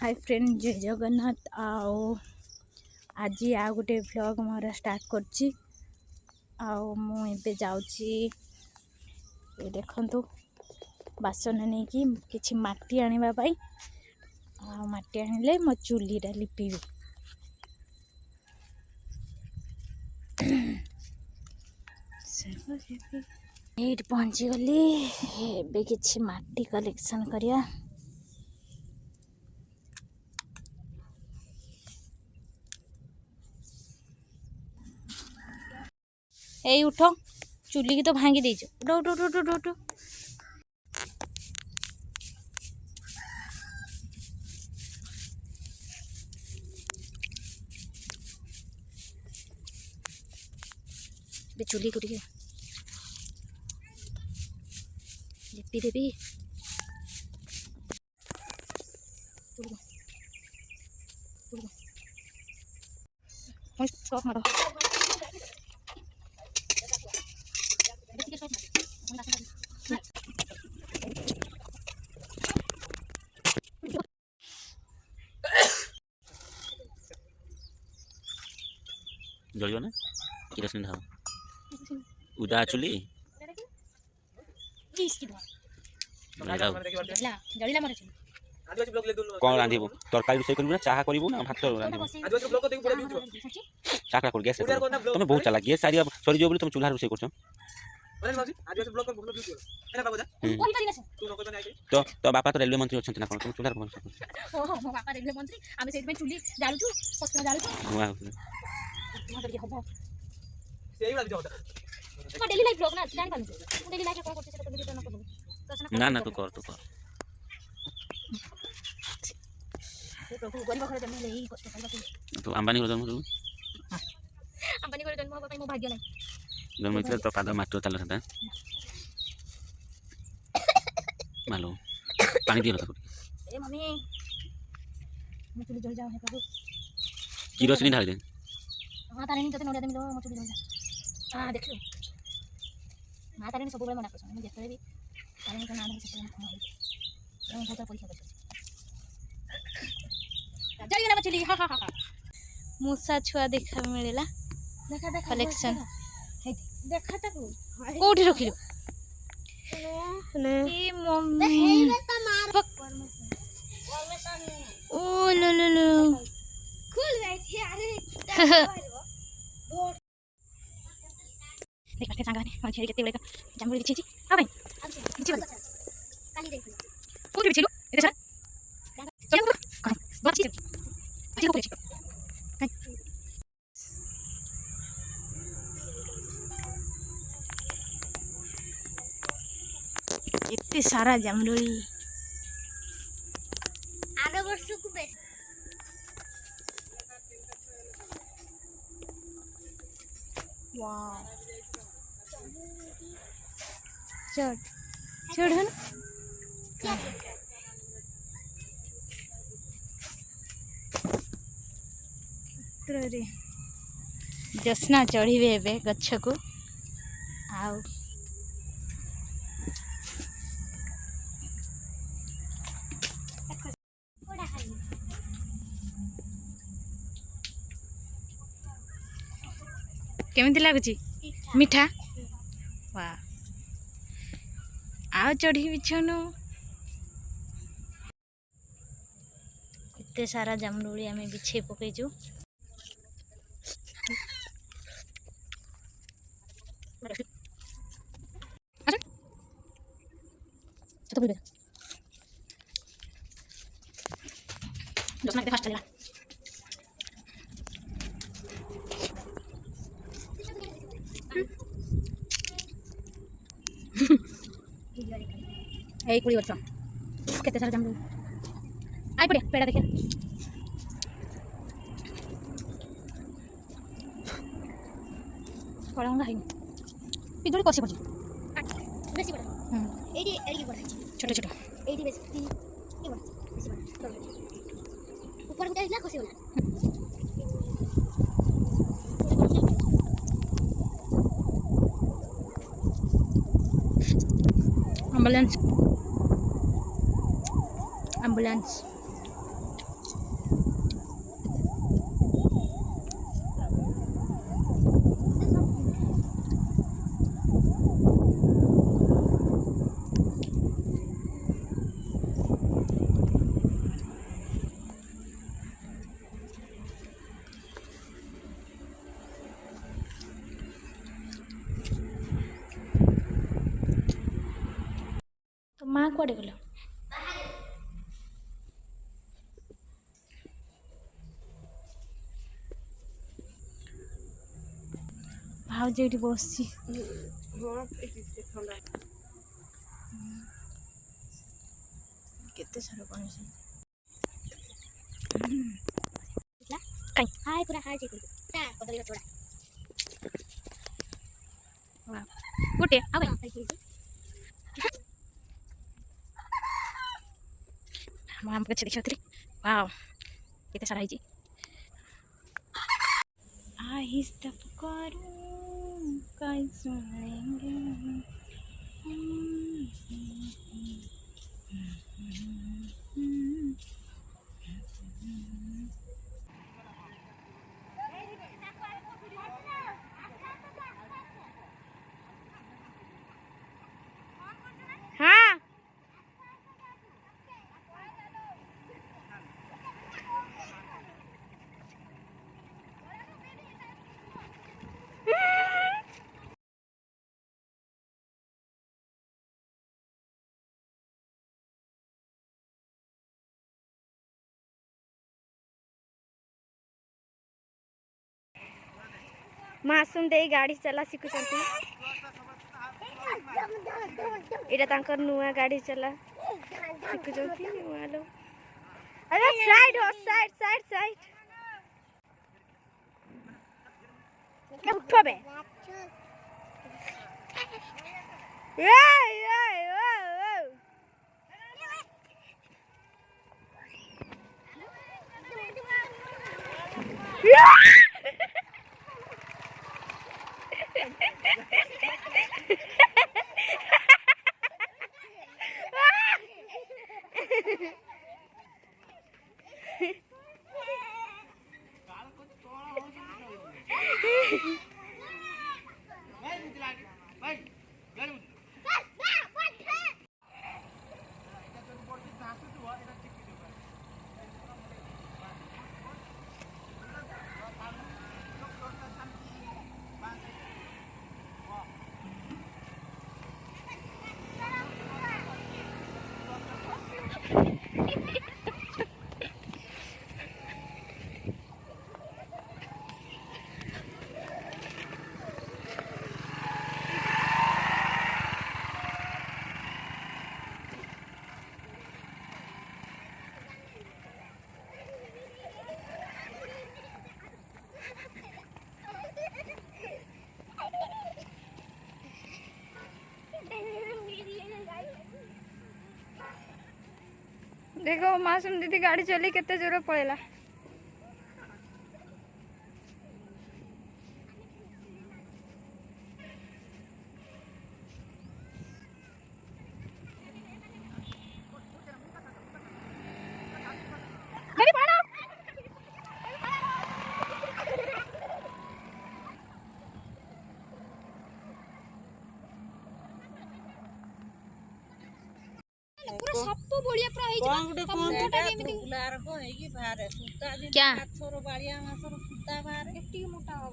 Hi friend जय जगन्नाथ आओ आज आ गोटे व्लॉग मोर स्टार्ट करची आओ मु एबे जाउची देखंतु बासन नहीं कि किछि माटी आनिबा पाई आ माटी आनिले मो चुलीटा लिपिबी एट पहुँची गली एबे किछि माटी कलेक्शन करिया ए उठ चुली की तो भांगी दीजिए उठ उठ उठ उठ उठ उठ चुली को लिपि देवी जलियो ना किरोसिन ढाल उदा चुली कौन रांधिबो तरकारी रोषे करबो ना चाहा करबो ना भात रांधिबो चाहा कर गैस तुम बहुत चला गैस सारी सरी जो बोले तुम चूल्हा रोषे करछो तो बापा तो रेलवे मंत्री अछंती ना कोन तुम चूल्हा रोषे ओ हो बापा रेलवे मंत्री आमे सेति में चुली जालुछु पत्रा जालुछु वाह मदर के हबो सेही वाला होता तो डेली लाइफ ब्लॉग ना जान पानु डेली लाइफ कोन करते से तो वीडियो न करू ना ना तू कर तो गरीब घर जन्म ले ही कष्ट पाइबा तो अंबानी जन्म हो अंबानी घर जन्म होबा मो भाग्य नै जन्म इतले तो पाद माटो चल था मालो पानी दियो ना ए मम्मी मो चुली जल जाओ है प्रभु किरोसिन ढाल दे हां तारे नि जते नोडिया देमिलो मो चुली जल जा हां देखियो मां तारे नि सब बेले मना करछ मैं देखले भी तारे नि ना धरि सब मना होई ए भाता परीक्षा करछ जल्दी ना चुली हा हा हा मूसा छुआ देखा मिलेला देखा देखा कलेक्शन देखा तक कोठी रखिलो ने ए मम्मी ओ लो लो लो खुल गई थी अरे देख के सांगाने मन छेरी केते बेले जामुरी दिछि छी आ भाई दिछि बल काली देख कोठी बिछिलो एते सर चलो बात छी अच्छी को छी इतने सारा जामुरी आगे वर्ष को बेस वाह चढ़ चढ़ है ना रे जसना चढ़े ए गछ को आउ केमिति लागुची मीठा वाह आ चढ़ी बिछनु इतने सारा जामुड़ी आम बिछे पकईचु फास्ट चलेगा ए 20 वर्ष केते सारा जामुड़ी आई पड़े पेड़ा देखे पड़ाऊंगा है पिदुड़ी कसी पड़ी बेसी बड़ा एडी एडी बड़ा छोटे छोटे एडी बेसी ये बड़ा बेसी बड़ा ऊपर उठा इला कसी होला एम्बुलेंस କୁଆଡ଼େ ଗଲ? ଭାଉଜ ଏଇଠି ବସିଛି। କେତେ ସାରା ପାଣି ହାଇ ପୁରା ହାଇ ଗୋଟେ ଆଉ ଆମ ଗଛ ଦେଖିଥିଲି। ୱାଓ କେତେ ସାରା ହେଇଛି। आहिस्ता पुकारूं कहीं सुनेंगे। हाँ मासूम दे गाड़ी चला शिखुचंती। एटा तांकर नुआ गाड़ी चला शिखुचंती नुआ लो। अरे साइड हो साइड साइड साइड उठो बे ए देखो मासूम दीदी गाड़ी चली केते जोर पड़ेला। पूरा सप्पो बढिया पूरा हेइ क्या बाड़िया मासर सुता बाहर एटी मोटा हो